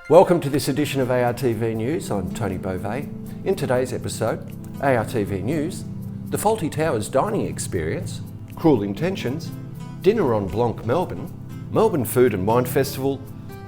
Welcome to this edition of ARTV News. I'm Tony Beauvais. In today's episode, ARTV News, the Faulty Towers dining experience, Cruel Intentions, dinner on Blanc, Melbourne, Melbourne Food and Wine Festival,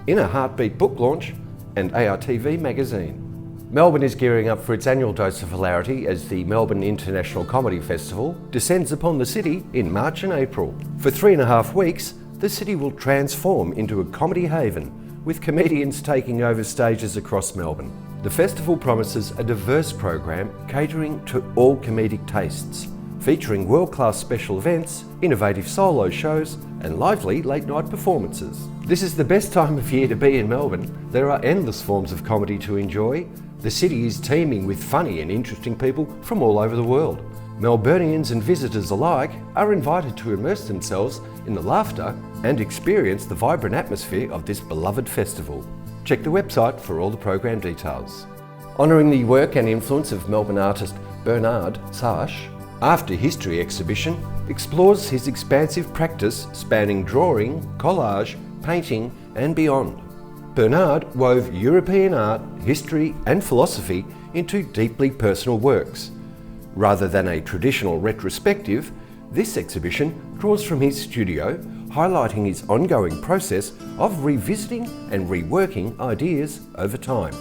In a Heartbeat book launch, and ARTV magazine. Melbourne is gearing up for its annual dose of hilarity as the Melbourne International Comedy Festival descends upon the city in March and April. For 3.5 weeks, the city will transform into a comedy haven, with comedians taking over stages across Melbourne. The festival promises a diverse program catering to all comedic tastes, featuring world-class special events, innovative solo shows, and lively late-night performances. This is the best time of year to be in Melbourne. There are endless forms of comedy to enjoy. The city is teeming with funny and interesting people from all over the world. Melburnians and visitors alike are invited to immerse themselves in the laughter and experience the vibrant atmosphere of this beloved festival. Check the website for all the program details. Honouring the work and influence of Melbourne artist Bernard Sash, After History exhibition explores his expansive practice spanning drawing, collage, painting and beyond. Bernard wove European art, history and philosophy into deeply personal works. Rather than a traditional retrospective, this exhibition draws from his studio, highlighting his ongoing process of revisiting and reworking ideas over time.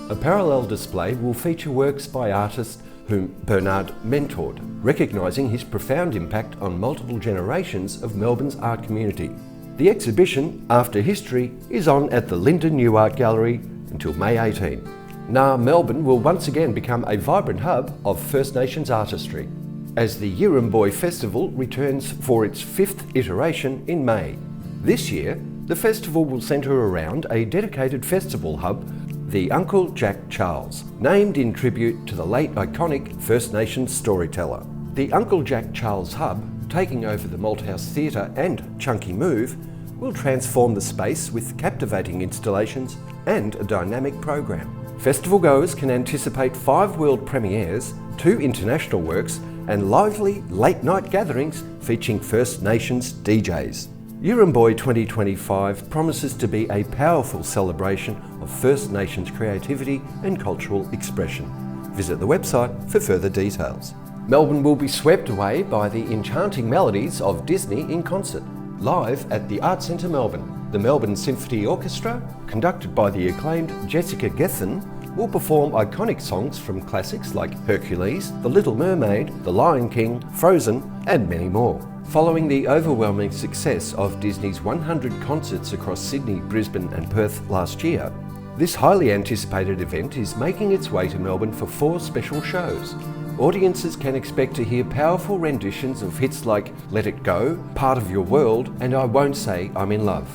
A parallel display will feature works by artists whom Bernard mentored, recognising his profound impact on multiple generations of Melbourne's art community. The exhibition, After History, is on at the Linden New Art Gallery until May 18. Melbourne will once again become a vibrant hub of First Nations artistry, as the Yirramboi Festival returns for its 5th iteration in May. This year, the festival will centre around a dedicated festival hub, the Uncle Jack Charles, named in tribute to the late iconic First Nations storyteller. The Uncle Jack Charles Hub, taking over the Malthouse Theatre and Chunky Move, will transform the space with captivating installations and a dynamic program. Festival goers can anticipate 5 world premieres, 2 international works, and lively late-night gatherings featuring First Nations DJs. Yirramboi 2025 promises to be a powerful celebration of First Nations creativity and cultural expression. Visit the website for further details. Melbourne will be swept away by the enchanting melodies of Disney in concert, live at the Arts Centre Melbourne. The Melbourne Symphony Orchestra, conducted by the acclaimed Jessica Gethin, will perform iconic songs from classics like Hercules, The Little Mermaid, The Lion King, Frozen, and many more. Following the overwhelming success of Disney's 100 concerts across Sydney, Brisbane and Perth last year, this highly anticipated event is making its way to Melbourne for 4 special shows. Audiences can expect to hear powerful renditions of hits like Let It Go, Part of Your World, and I Won't Say I'm in Love,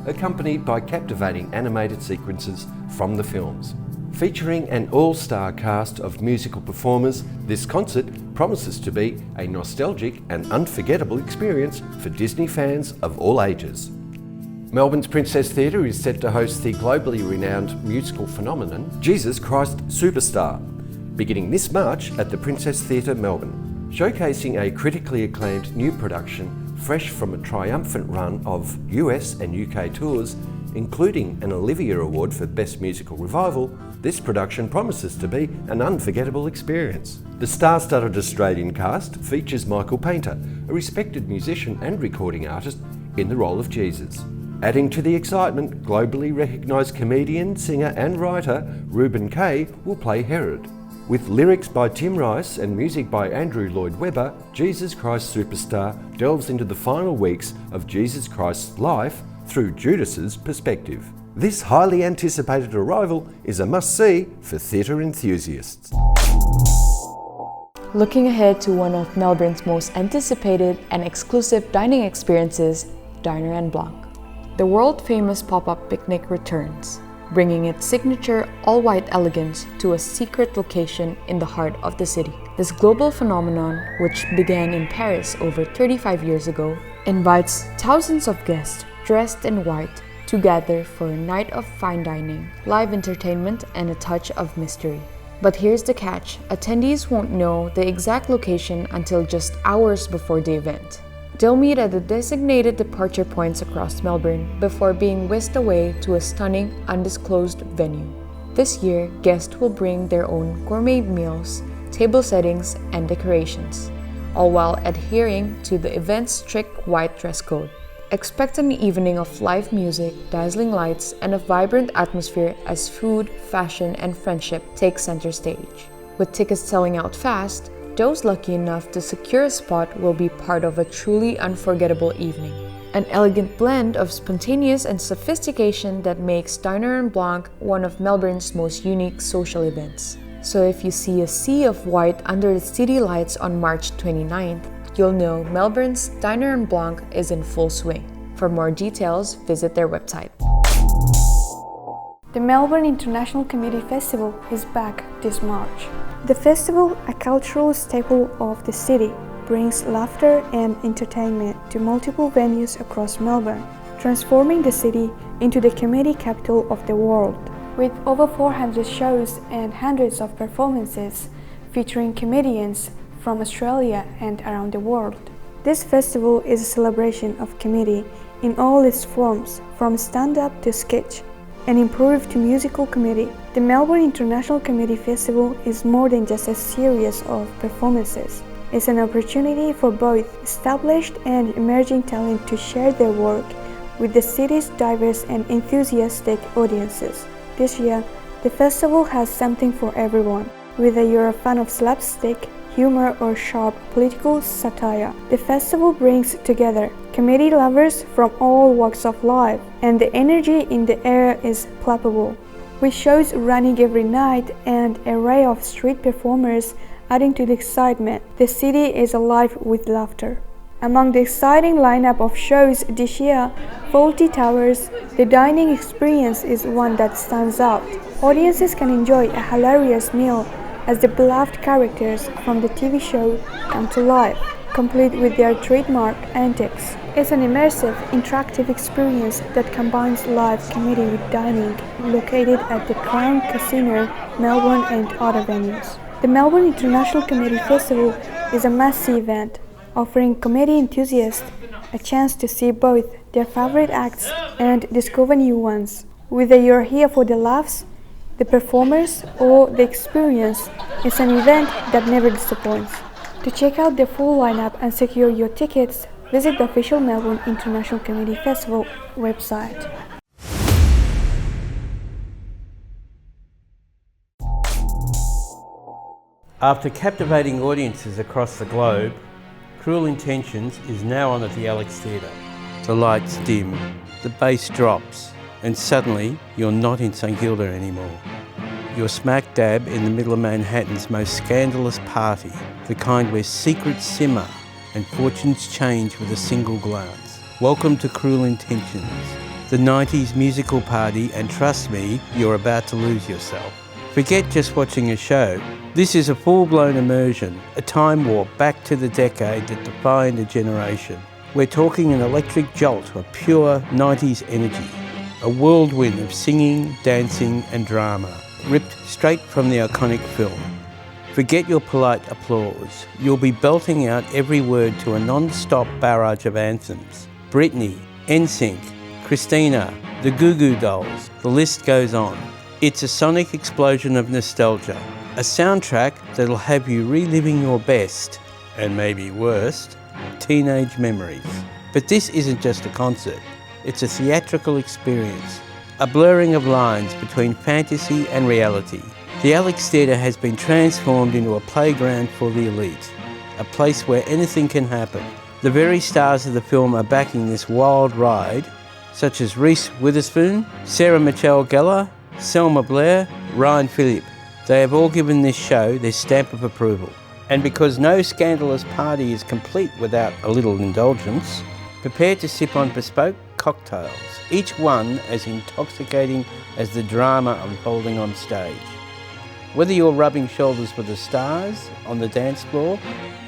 accompanied by captivating animated sequences from the films. Featuring an all-star cast of musical performers, this concert promises to be a nostalgic and unforgettable experience for Disney fans of all ages. Melbourne's Princess Theatre is set to host the globally renowned musical phenomenon Jesus Christ Superstar, beginning this March at the Princess Theatre Melbourne, showcasing a critically acclaimed new production fresh from a triumphant run of US and UK tours, including an Olivier Award for Best Musical Revival. This production promises to be an unforgettable experience. The star-studded Australian cast features Michael Painter, a respected musician and recording artist, in the role of Jesus. Adding to the excitement, globally recognised comedian, singer and writer Reuben Kaye will play Herod. With lyrics by Tim Rice and music by Andrew Lloyd Webber, Jesus Christ Superstar delves into the final weeks of Jesus Christ's life through Judas's perspective. This highly anticipated arrival is a must-see for theatre enthusiasts. Looking ahead to one of Melbourne's most anticipated and exclusive dining experiences, Diner and Blanc. The world-famous pop-up picnic returns, bringing its signature all-white elegance to a secret location in the heart of the city. This global phenomenon, which began in Paris over 35 years ago, invites thousands of guests dressed in white to gather for a night of fine dining, live entertainment, and a touch of mystery. But here's the catch, attendees won't know the exact location until just hours before the event. They'll meet at the designated departure points across Melbourne before being whisked away to a stunning, undisclosed venue. This year, guests will bring their own gourmet meals, table settings, and decorations, all while adhering to the event's strict white dress code. Expect an evening of live music, dazzling lights, and a vibrant atmosphere as food, fashion, and friendship take center stage. With tickets selling out fast, those lucky enough to secure a spot will be part of a truly unforgettable evening. An elegant blend of spontaneous and sophistication that makes Diner & Blanc one of Melbourne's most unique social events. So if you see a sea of white under the city lights on March 29th, you'll know Melbourne's Diner & Blanc is in full swing. For more details, visit their website. The Melbourne International Comedy Festival is back this March. The festival, a cultural staple of the city, brings laughter and entertainment to multiple venues across Melbourne, transforming the city into the comedy capital of the world. With over 400 shows and hundreds of performances featuring comedians from Australia and around the world. This festival is a celebration of comedy in all its forms, from stand-up to sketch, and improved to musical comedy. The Melbourne International Comedy Festival is more than just a series of performances. It's an opportunity for both established and emerging talent to share their work with the city's diverse and enthusiastic audiences. This year, the festival has something for everyone. Whether you're a fan of slapstick, humor, or sharp political satire, the festival brings together comedy lovers from all walks of life, and the energy in the air is palpable. With shows running every night and an array of street performers adding to the excitement, the city is alive with laughter. Among the exciting lineup of shows this year, Fawlty Towers, the dining experience is one that stands out. Audiences can enjoy a hilarious meal as the beloved characters from the TV show come to life, complete with their trademark antics. It's an immersive, interactive experience that combines live comedy with dining, located at the Crown Casino, Melbourne, and other venues. The Melbourne International Comedy Festival is a must-see event, offering comedy enthusiasts a chance to see both their favorite acts and discover new ones. Whether you're here for the laughs, the performers, or the experience, it's an event that never disappoints. To check out the full lineup and secure your tickets, visit the official Melbourne International Comedy Festival website. After captivating audiences across the globe, Cruel Intentions is now on at the Alex Theatre. The lights dim, the bass drops, and suddenly you're not in St Kilda anymore. You're smack dab in the middle of Manhattan's most scandalous party, the kind where secrets simmer and fortunes change with a single glance. Welcome to Cruel Intentions, the 90s musical party, and trust me, you're about to lose yourself. Forget just watching a show. This is a full-blown immersion, a time warp back to the decade that defined a generation. We're talking an electric jolt of pure 90s energy, a whirlwind of singing, dancing and drama, ripped straight from the iconic film. Forget your polite applause. You'll be belting out every word to a non-stop barrage of anthems. Britney, NSYNC, Christina, the Goo Goo Dolls, the list goes on. It's a sonic explosion of nostalgia, a soundtrack that'll have you reliving your best, and maybe worst, teenage memories. But this isn't just a concert, it's a theatrical experience, a blurring of lines between fantasy and reality. The Alex Theatre has been transformed into a playground for the elite, a place where anything can happen. The very stars of the film are backing this wild ride, such as Reese Witherspoon, Sarah Michelle Gellar, Selma Blair, Ryan Phillip. They have all given this show their stamp of approval. And because no scandalous party is complete without a little indulgence, prepare to sip on bespoke cocktails, each one as intoxicating as the drama unfolding on stage. Whether you're rubbing shoulders with the stars on the dance floor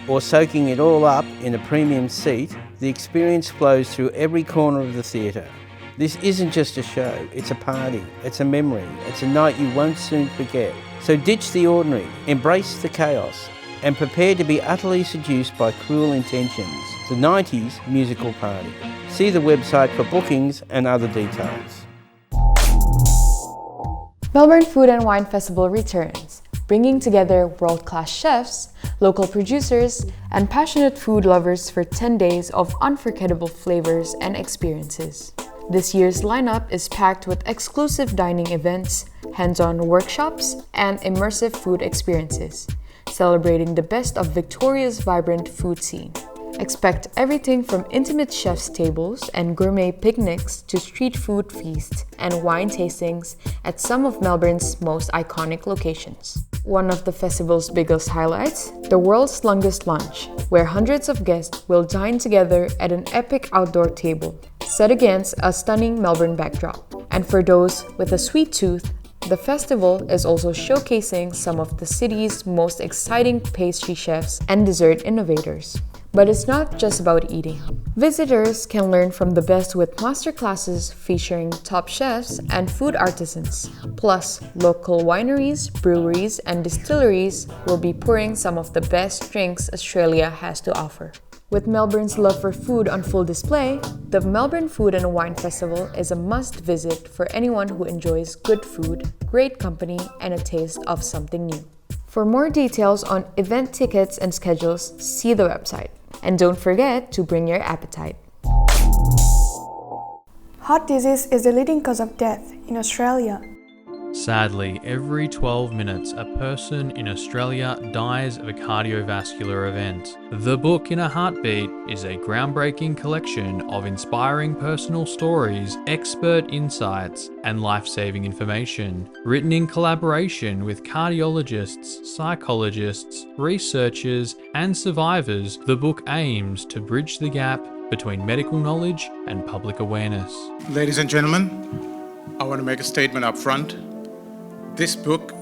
or soaking it all up in a premium seat, the experience flows through every corner of the theatre. This isn't just a show, it's a party, it's a memory, it's a night you won't soon forget. So ditch the ordinary, embrace the chaos, and prepare to be utterly seduced by Cruel Intentions, the 90s musical party. See the website for bookings and other details. Melbourne Food and Wine Festival returns, bringing together world-class chefs, local producers, and passionate food lovers for 10 days of unforgettable flavors and experiences. This year's lineup is packed with exclusive dining events, hands-on workshops, and immersive food experiences, celebrating the best of Victoria's vibrant food scene. Expect everything from intimate chef's tables and gourmet picnics to street food feasts and wine tastings at some of Melbourne's most iconic locations. One of the festival's biggest highlights, the world's longest lunch, where hundreds of guests will dine together at an epic outdoor table, set against a stunning Melbourne backdrop. And for those with a sweet tooth, the festival is also showcasing some of the city's most exciting pastry chefs and dessert innovators. But it's not just about eating. Visitors can learn from the best with masterclasses featuring top chefs and food artisans. Plus, local wineries, breweries, and distilleries will be pouring some of the best drinks Australia has to offer. With Melbourne's love for food on full display, the Melbourne Food and Wine Festival is a must-visit for anyone who enjoys good food, great company, and a taste of something new. For more details on event tickets and schedules, see the website. And don't forget to bring your appetite. Heart disease is the leading cause of death in Australia. Sadly, every 12 minutes, a person in Australia dies of a cardiovascular event. The Book in a Heartbeat is a groundbreaking collection of inspiring personal stories, expert insights, and life-saving information. Written in collaboration with cardiologists, psychologists, researchers, and survivors, the book aims to bridge the gap between medical knowledge and public awareness. Ladies and gentlemen, I want to make a statement up front. This book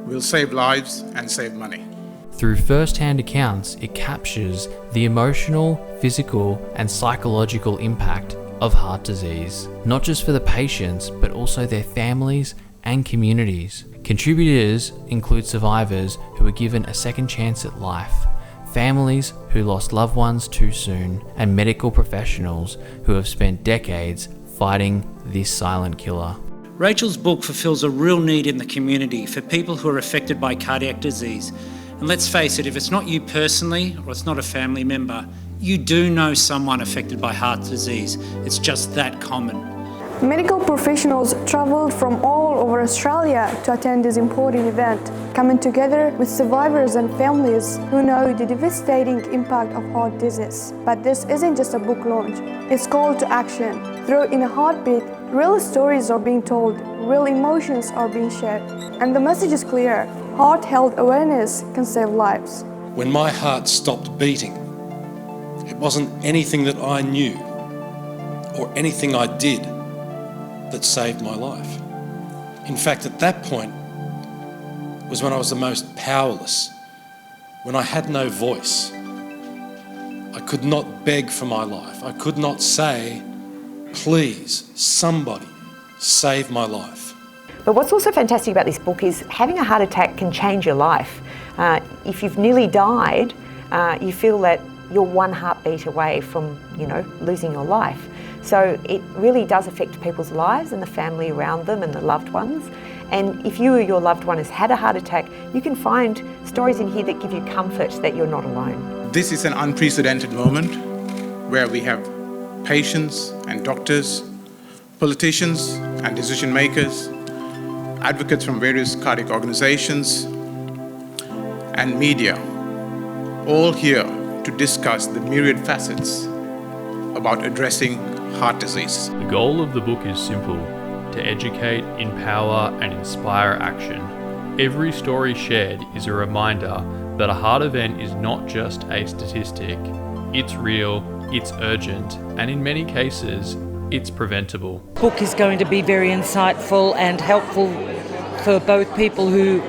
will save lives and save money. Through first-hand accounts, it captures the emotional, physical, and psychological impact of heart disease, not just for the patients, but also their families and communities. Contributors include survivors who were given a second chance at life, families who lost loved ones too soon, and medical professionals who have spent decades fighting this silent killer. Rachel's book fulfills a real need in the community for people who are affected by cardiac disease. And let's face it, if it's not you personally or it's not a family member, you do know someone affected by heart disease. It's just that common. Medical professionals travelled from all over Australia to attend this important event, coming together with survivors and families who know the devastating impact of heart disease. But this isn't just a book launch, it's call to action. Through In a Heartbeat, real stories are being told, real emotions are being shared, and the message is clear: heart health awareness can save lives. When my heart stopped beating, it wasn't anything that I knew or anything I did that saved my life. In fact, at that point was when I was the most powerless, when I had no voice. I could not beg for my life. I could not say, please, somebody, save my life. But what's also fantastic about this book is having a heart attack can change your life. If you've nearly died, you feel that you're one heartbeat away from, losing your life. So it really does affect people's lives and the family around them and the loved ones. And if you or your loved one has had a heart attack, you can find stories in here that give you comfort that you're not alone. This is an unprecedented moment where we have patients and doctors, politicians and decision makers, advocates from various cardiac organizations, and media, all here to discuss the myriad facets about addressing heart disease. The goal of the book is simple: to educate, empower, and inspire action. Every story shared is a reminder that a heart event is not just a statistic. It's real, it's urgent, and in many cases, it's preventable. The book is going to be very insightful and helpful for both people who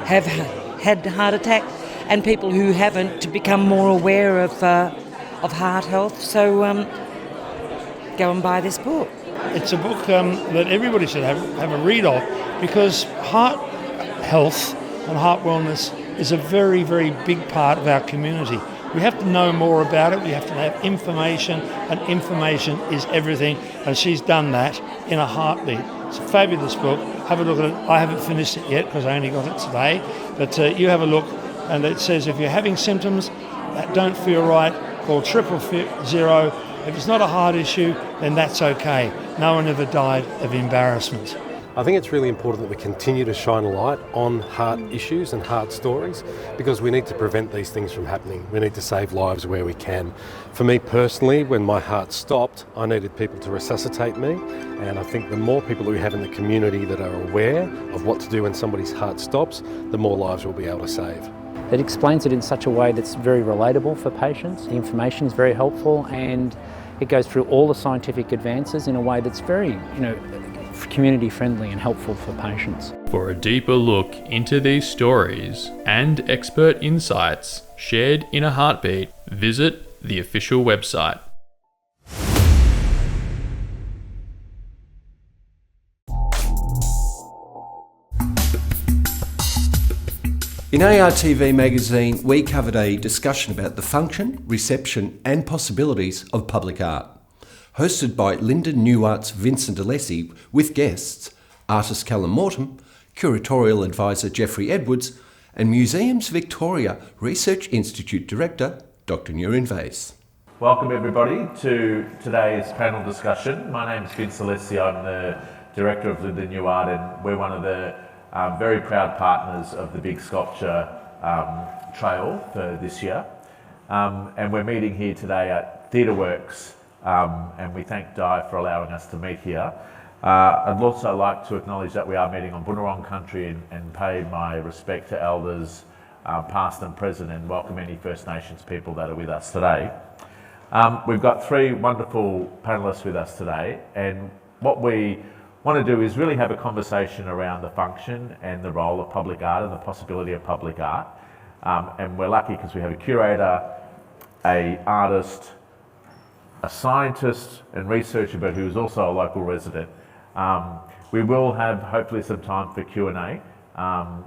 have had heart attack and people who haven't, to become more aware of heart health. So go and buy this book. It's a book that everybody should have a read of, because heart health and heart wellness is a very, very big part of our community. We have to know more about it, we have to have information, and information is everything, and she's done that in a heartbeat. It's a fabulous book. Have a look at it. I haven't finished it yet because I only got it today, but you have a look, and it says if you're having symptoms that don't feel right, call 000. If it's not a heart issue, then that's okay. No one ever died of embarrassment. I think it's really important that we continue to shine a light on heart issues and heart stories, because we need to prevent these things from happening. We need to save lives where we can. For me personally, when my heart stopped, I needed people to resuscitate me, and I think the more people that we have in the community that are aware of what to do when somebody's heart stops, the more lives we'll be able to save. It explains it in such a way that's very relatable for patients. The information is very helpful, and it goes through all the scientific advances in a way that's very, community friendly and helpful for patients. For a deeper look into these stories and expert insights shared in a heartbeat, visit the official website. In ARTV magazine, we covered a discussion about the function, reception and possibilities of public art. Hosted by Lyndon Newart's Vincent Alessi, with guests artist Callum Morton, curatorial advisor Jeffrey Edwards, and Museums Victoria Research Institute Director Dr. Nurin Vase. Welcome everybody to today's panel discussion. My name is Vince Alessi, I'm the Director of Lyndon Newart, and we're one of the very proud partners of the Big Sculpture Trail for this year. And we're meeting here today at Theatre Works, and we thank Di for allowing us to meet here. I'd also like to acknowledge that we are meeting on Boonwurrung country and pay my respect to elders past and present, and welcome any First Nations people that are with us today. We've got three wonderful panellists with us today, and what we want to do is really have a conversation around the function and the role of public art and the possibility of public art. And we're lucky because we have a curator, an artist, a scientist and researcher, but who is also a local resident. We will have hopefully some time for Q&A.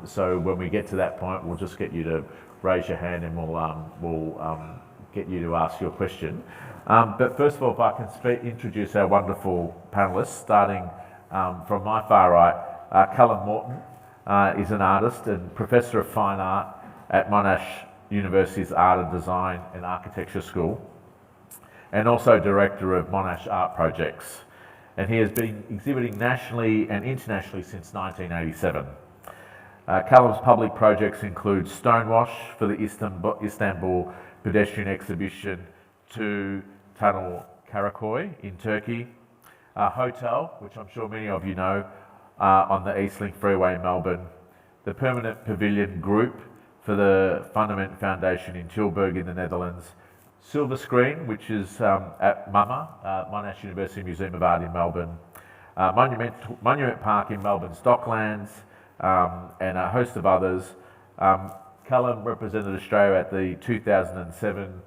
So when we get to that point, we'll just get you to raise your hand and we'll get you to ask your question. But first of all, if I can introduce our wonderful panellists, starting from my far right, Callum Morton is an artist and Professor of Fine Art at Monash University's Art and Design and Architecture School, and also Director of Monash Art Projects. And he has been exhibiting nationally and internationally since 1987. Callum's public projects include Stonewash for the Istanbul pedestrian exhibition to Tunnel Karakoy in Turkey, Hotel, which I'm sure many of you know, on the Eastlink Freeway in Melbourne, the Permanent Pavilion Group for the Fundament Foundation in Tilburg in the Netherlands, Silver Screen, which is at MUMA, Monash University Museum of Art in Melbourne, Monument Park in Melbourne Stocklands, and a host of others. Callum represented Australia at the 2007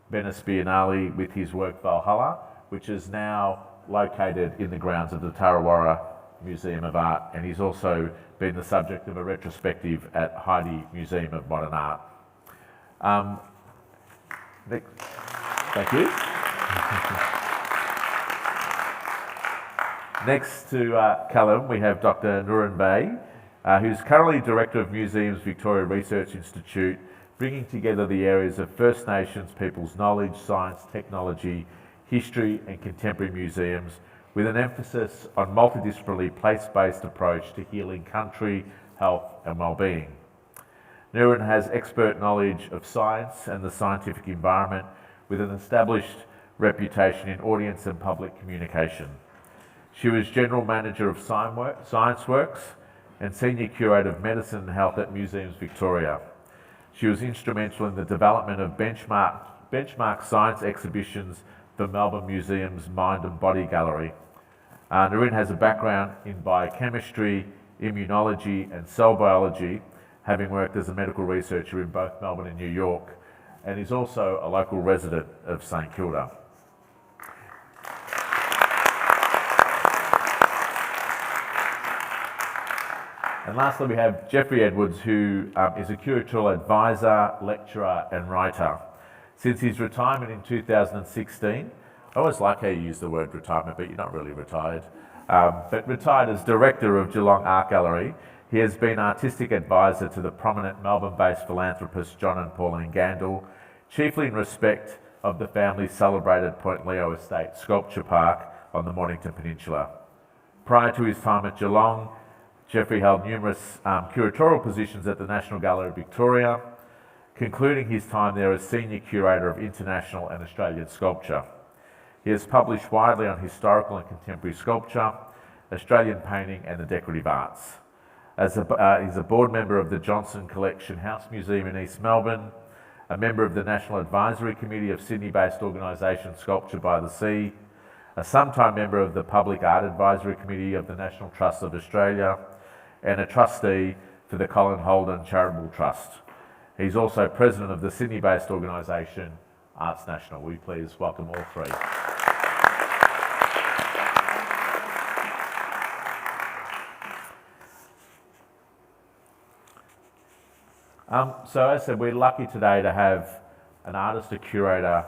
Venice Biennale with his work Valhalla, which is now located in the grounds of the Tarawara Museum of Art, and he's also been the subject of a retrospective at Heide Museum of Modern Art. Thank you. Next to Callum, we have Dr. Nurin Vase, who's currently Director of Museums Victoria Research Institute, bringing together the areas of First Nations people's knowledge, science, technology, history and contemporary museums, with an emphasis on multidisciplinary place-based approach to healing country, health and well-being. Nurin has expert knowledge of science and the scientific environment, with an established reputation in audience and public communication. She was General Manager of Science Works and Senior Curator of Medicine and Health at Museums Victoria. She was instrumental in the development of benchmark science exhibitions for Melbourne Museum's Mind and Body Gallery. Nurin has a background in biochemistry, immunology and cell biology, having worked as a medical researcher in both Melbourne and New York, and is also a local resident of St Kilda. And lastly, we have Jeffrey Edwards, who is a curatorial advisor, lecturer and writer. Since his retirement in 2016, I always like how you use the word retirement, but you're not really retired. But retired as director of Geelong Art Gallery, he has been artistic advisor to the prominent Melbourne-based philanthropists John and Pauline Gandel, chiefly in respect of the family's celebrated Point Leo Estate Sculpture Park on the Mornington Peninsula. Prior to his time at Geelong, Jeffrey held numerous curatorial positions at the National Gallery of Victoria, concluding his time there as Senior Curator of International and Australian Sculpture. He has published widely on historical and contemporary sculpture, Australian painting and the decorative arts. He's a board member of the Johnson Collection House Museum in East Melbourne, a member of the National Advisory Committee of Sydney-based organisation Sculpture by the Sea, a sometime member of the Public Art Advisory Committee of the National Trust of Australia, and a trustee for the Colin Holden Charitable Trust. He's also president of the Sydney-based organisation Arts National. Will you please welcome all three? So as I said, we're lucky today to have an artist, a curator,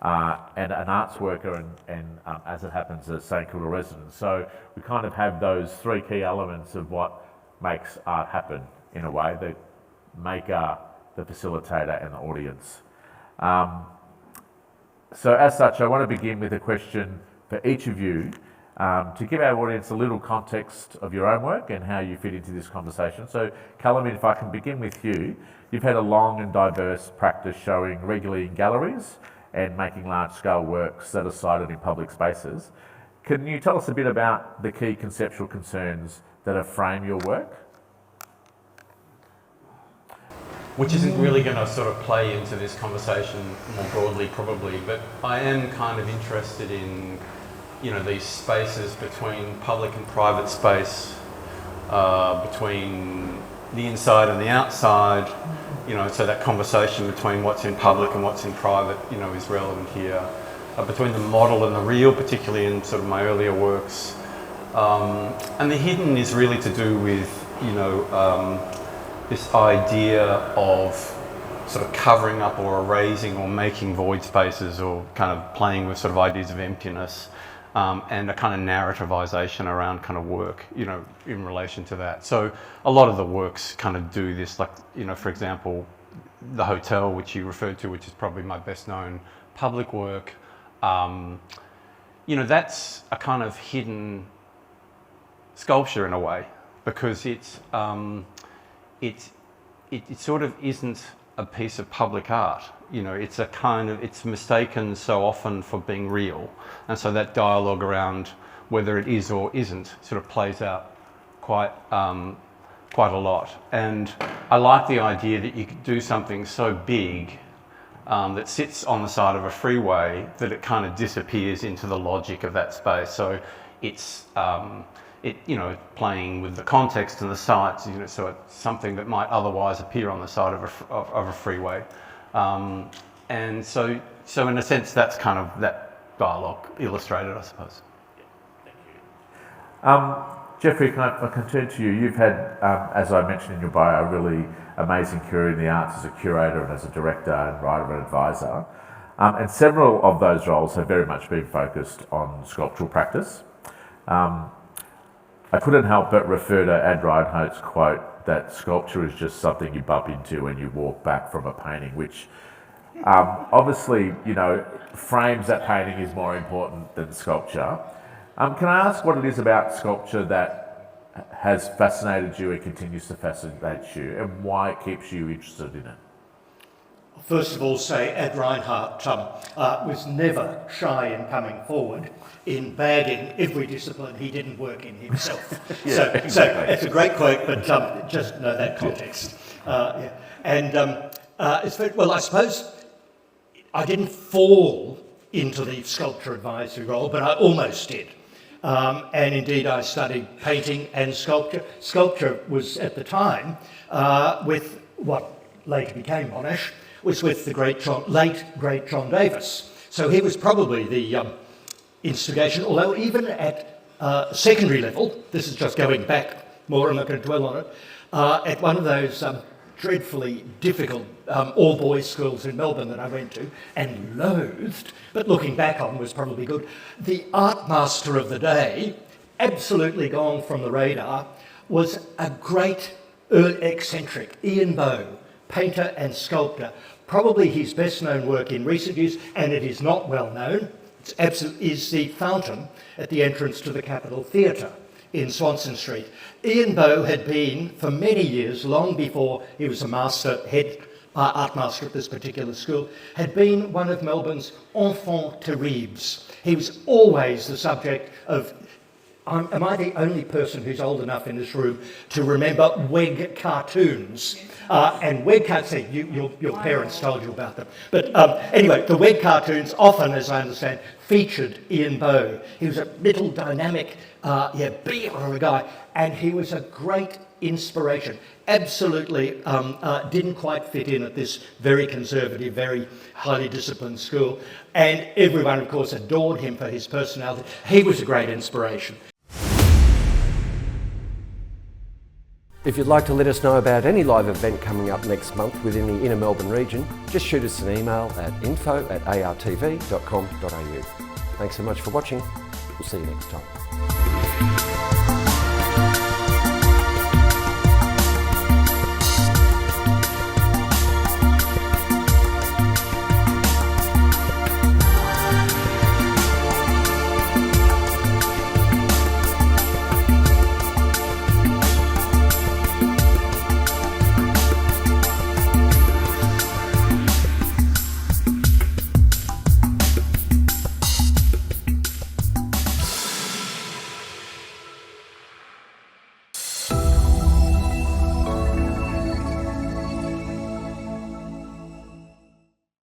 and an arts worker, and as it happens, a St Kilda resident. So we kind of have those three key elements of what makes art happen in a way, the maker, the facilitator and the audience. So as such, I want to begin with a question for each of you to give our audience a little context of your own work and how you fit into this conversation. So Callum, if I can begin with you, you've had a long and diverse practice showing regularly in galleries and making large-scale works that are sited in public spaces. Can you tell us a bit about the key conceptual concerns that have framed your work? Which isn't really going to sort of play into this conversation more broadly probably, but I am kind of interested in, you know, these spaces between public and private space, between the inside and the outside, you know, so that conversation between what's in public and what's in private, you know, is relevant here. Between the model and the real, particularly in sort of my earlier works. And the hidden is really to do with, you know, this idea of sort of covering up or erasing or making void spaces, or kind of playing with sort of ideas of emptiness, and a kind of narrativization around kind of work, you know, in relation to that. So a lot of the works kind of do this, like, you know, for example, the hotel, which you referred to, which is probably my best known public work, you know, that's a kind of hidden sculpture in a way, because it sort of isn't a piece of public art. You know, it's a kind of, it's mistaken so often for being real. And so that dialogue around whether it is or isn't sort of plays out quite a lot. And I like the idea that you could do something so big that sits on the side of a freeway that it kind of disappears into the logic of that space. So it's, you know, playing with the context and the sites, you know, so it's something that might otherwise appear on the side of a freeway. And so in a sense, that's kind of that dialogue illustrated, I suppose. Thank you. Jeffrey, can I turn to you? You've had, as I mentioned in your bio, a really amazing career in the arts as a curator and as a director and writer and advisor. And several of those roles have very much been focused on sculptural practice. I couldn't help but refer to Ad Reinhardt's quote that sculpture is just something you bump into when you walk back from a painting, which obviously, you know, frames that painting is more important than sculpture. Can I ask what it is about sculpture that has fascinated you and continues to fascinate you, and why it keeps you interested in it? First of all, say Ad Reinhardt was never shy in coming forward in bagging every discipline he didn't work in himself. Yeah, exactly. So it's a great quote, but just know that context. Yeah. And it's very, well, I suppose I didn't fall into the sculpture advisory role, but I almost did. And indeed, I studied painting and sculpture. Sculpture was, at the time, with what later became Monash, was with the late great John Davis. So he was probably the instigation, although even at secondary level, this is just going back more, I'm not going to dwell on it, at one of those dreadfully difficult all-boys schools in Melbourne that I went to and loathed, but looking back on was probably good. The art master of the day, absolutely gone from the radar, was a great eccentric, Ian Bowe, painter and sculptor. Probably his best known work in recent years, and it is not well known, is the fountain at the entrance to the Capitol Theatre in Swanston Street. Ian Bowe had been, for many years, long before he was a head art master at this particular school, had been one of Melbourne's enfants terribles. He was always the subject of, am I the only person who's old enough in this room to remember Weg cartoons? And Weg cartoons, your parents told you about them. But anyway, the Weg cartoons often, as I understand, featured Ian Bowe. He was a little dynamic, big of a guy, and he was a great inspiration. Absolutely didn't quite fit in at this very conservative, very highly disciplined school. And everyone, of course, adored him for his personality. He was a great inspiration. If you'd like to let us know about any live event coming up next month within the inner Melbourne region, just shoot us an email at info@artv.com.au. Thanks so much for watching. We'll see you next time.